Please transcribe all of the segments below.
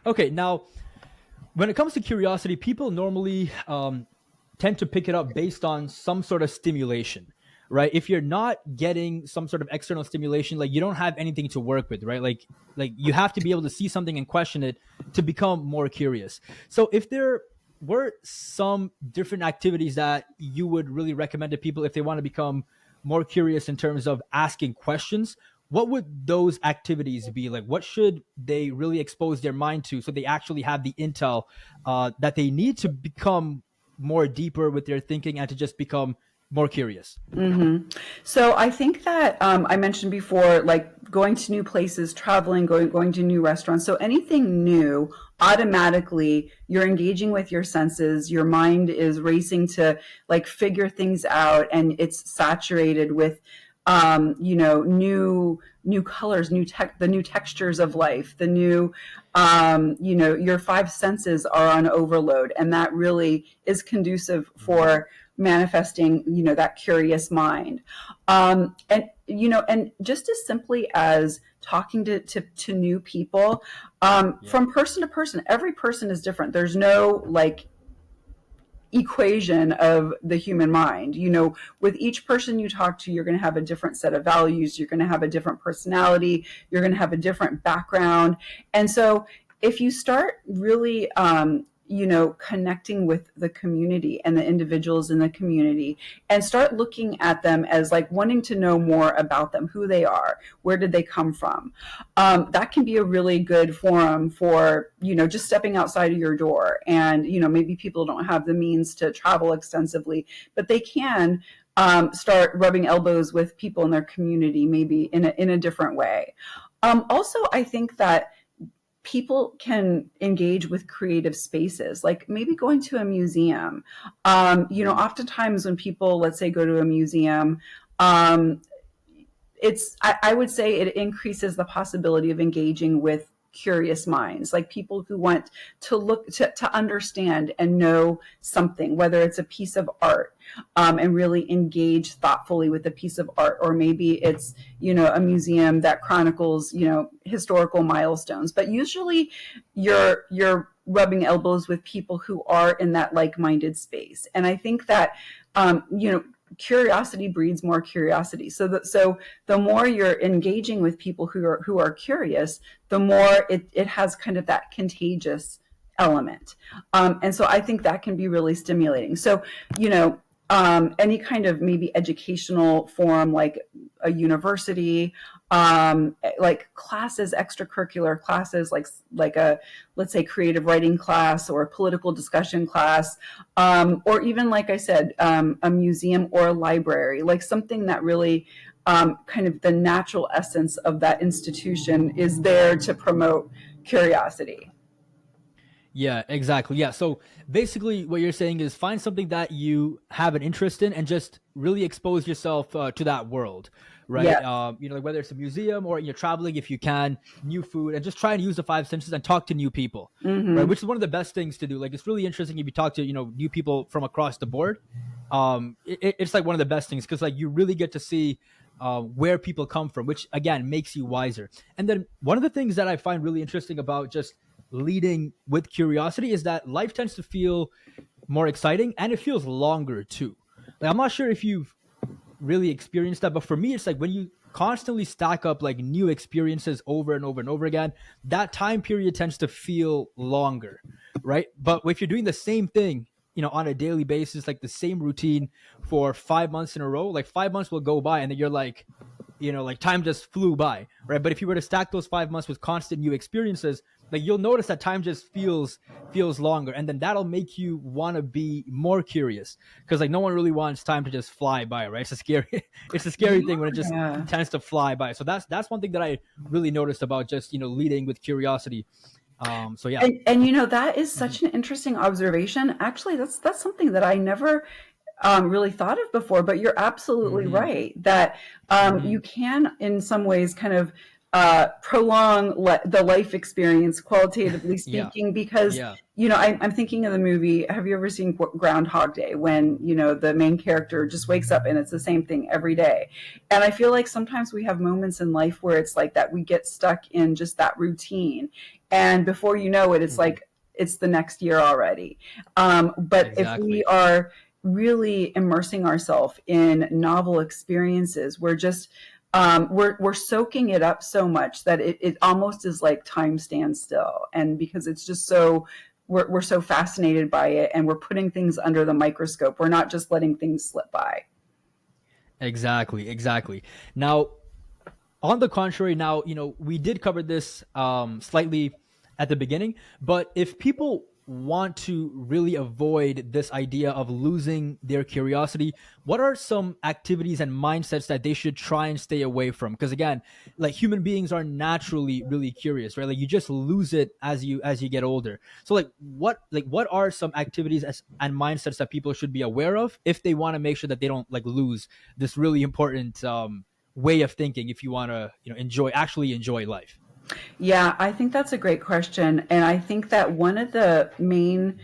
Okay, now when it comes to curiosity, people normally tend to pick it up based on some sort of stimulation, right? If you're not getting some sort of external stimulation, like you don't have anything to work with, right? Like you have to be able to see something and question it to become more curious. So if there were some different activities that you would really recommend to people if they want to become more curious in terms of asking questions, what would those activities be? Like what should they really expose their mind to so they actually have the intel that they need to become more deeper with their thinking and to just become more curious? So I think that I mentioned before, like going to new places, traveling, going to new restaurants. So anything new, automatically you're engaging with your senses. Your mind is racing to like figure things out, and it's saturated with new colors, the new textures of life, the new your five senses are on overload, and that really is conducive for manifesting that curious mind. And just as simply as talking to new people, Yeah. from person to person, every person is different. There's no like equation of the human mind. With each person you talk to, you're going to have a different set of values, you're going to have a different personality, you're going to have a different background. And so if you start really connecting with the community and the individuals in the community, and start looking at them as like wanting to know more about them, who they are, where did they come from, that can be a really good forum for just stepping outside of your door. And maybe people don't have the means to travel extensively, but they can start rubbing elbows with people in their community, maybe in a different way. Also, I think that people can engage with creative spaces, like maybe going to a museum. Oftentimes when people, let's say, go to a museum, I would say it increases the possibility of engaging with curious minds, like people who want to look to understand and know something, whether it's a piece of art, and really engage thoughtfully with a piece of art, or maybe it's a museum that chronicles historical milestones. But usually you're rubbing elbows with people who are in that like-minded space. And I think that curiosity breeds more curiosity. So the more you're engaging with people who are curious, the more it has kind of that contagious element. And so I think that can be really stimulating. So any kind of maybe educational forum, like a university, like classes, extracurricular classes, like a, let's say, creative writing class or a political discussion class, or even, like I said, a museum or a library, like something that really kind of the natural essence of that institution is there to promote curiosity. Yeah, exactly. Yeah. So basically, what you're saying is find something that you have an interest in and just really expose yourself to that world, right? Yes. Like whether it's a museum or you're traveling, if you can, new food, and just try and use the five senses and talk to new people, right? Mm-hmm. Which is one of the best things to do. Like it's really interesting if you talk to new people from across the board. It's like one of the best things because like you really get to see where people come from, which again makes you wiser. And then one of the things that I find really interesting about just leading with curiosity is that life tends to feel more exciting and it feels longer too. Like I'm not sure if you've really experienced that, but for me, it's like when you constantly stack up like new experiences over and over and over again, that time period tends to feel longer, right? But if you're doing the same thing, on a daily basis, like the same routine for 5 months in a row, like 5 months will go by and then you're like, like time just flew by, right? But if you were to stack those 5 months with constant new experiences, like you'll notice that time just feels longer, and then that'll make you want to be more curious because like no one really wants time to just fly by, right? It's a scary it's a scary thing when it just Yeah. tends to fly by. So that's one thing that I really noticed about just leading with curiosity. So yeah. And that is Mhm. such an interesting observation. Actually, that's something that I never really thought of before. But you're absolutely Mhm. right that you Mhm. can, in some ways, kind of prolong the life experience, qualitatively Yeah. speaking, because Yeah. I'm thinking of the movie. Have you ever seen Groundhog Day, when the main character just wakes up and it's the same thing every day? And I feel like sometimes we have moments in life where it's like that, we get stuck in just that routine, and before you know it, it's Mhm. like it's the next year already. But if we Exactly. are really immersing ourselves in novel experiences, we're soaking it up so much that it almost is like time stands still. And because it's just so, we're so fascinated by it, and we're putting things under the microscope. We're not just letting things slip by. Exactly. Exactly. Now, on the contrary, now, we did cover this slightly at the beginning, but if people want to really avoid this idea of losing their curiosity, what are some activities and mindsets that they should try and stay away from? Because again, like, human beings are naturally really curious, right? Like, you just lose it as you get older. So what are some activities and mindsets that people should be aware of if they want to make sure that they don't, like, lose this really important way of thinking, if you want to, actually enjoy life? Yeah, I think that's a great question. And I think that one of the main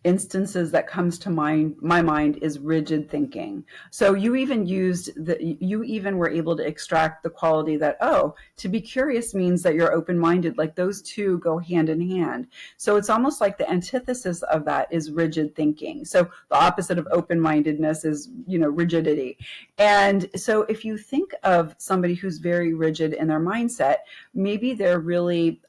instances that comes to my mind is rigid thinking. So you even were able to extract the quality that, oh, to be curious means that you're open-minded. Like, those two go hand in hand. So it's almost like the antithesis of that is rigid thinking. So the opposite of open-mindedness is, rigidity. And so if you think of somebody who's very rigid in their mindset, maybe they're really,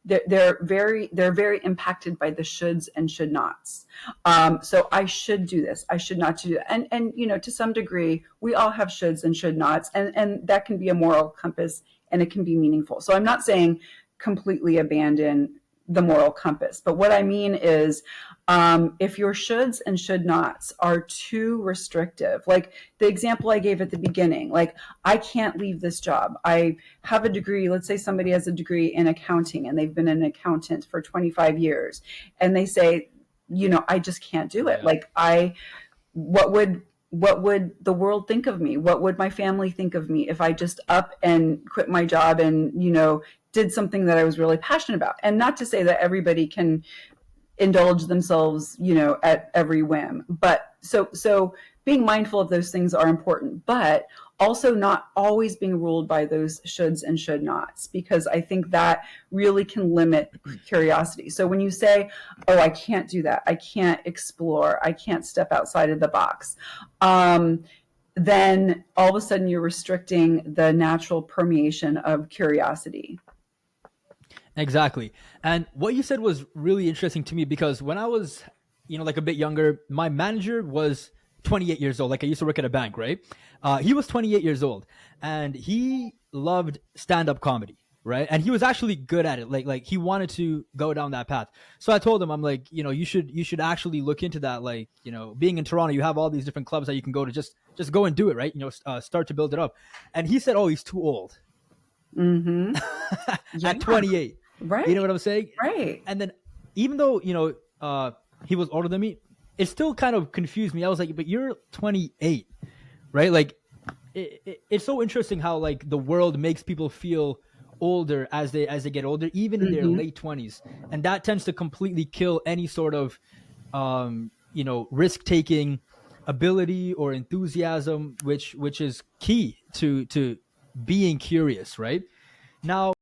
they're very impacted by the shoulds and should nots. So I should do this, I should not do that. And to some degree, we all have shoulds and should nots, and that can be a moral compass, and it can be meaningful. So I'm not saying completely abandon the moral compass, but what I mean is, if your shoulds and should nots are too restrictive, like the example I gave at the beginning, like, I can't leave this job. I have a degree. Let's say somebody has a degree in accounting and they've been an accountant for 25 years, and they say, I just can't do it. Yeah. Like, what would the world think of me? What would my family think of me if I just up and quit my job and, did something that I was really passionate about? And not to say that everybody can indulge themselves, at every whim. But so being mindful of those things are important, but also not always being ruled by those shoulds and should nots, because I think that really can limit curiosity. So when you say, "Oh, I can't do that. I can't explore. I can't step outside of the box," then all of a sudden you're restricting the natural permeation of curiosity. Exactly. And what you said was really interesting to me, because when I was, like, a bit younger, my manager was 28 years old. Like, I used to work at a bank, right? He was 28 years old, and he loved stand-up comedy, right? And he was actually good at it. Like he wanted to go down that path. So I told him, I'm like, you should actually look into that. Like, being in Toronto, you have all these different clubs that you can go to. Just go and do it, right? Start to build it up. And he said, oh, he's too old. Mm-hmm. Yeah. At 28. You know Right. what I'm saying? Right. And then, even though, he was older than me, it still kind of confused me. I was like, but you're 28, right? Like, it's so interesting how, like, the world makes people feel older as they get older, even in their Mm-hmm. late 20s, and that tends to completely kill any sort of risk taking ability or enthusiasm, which is key to being curious, right? Now,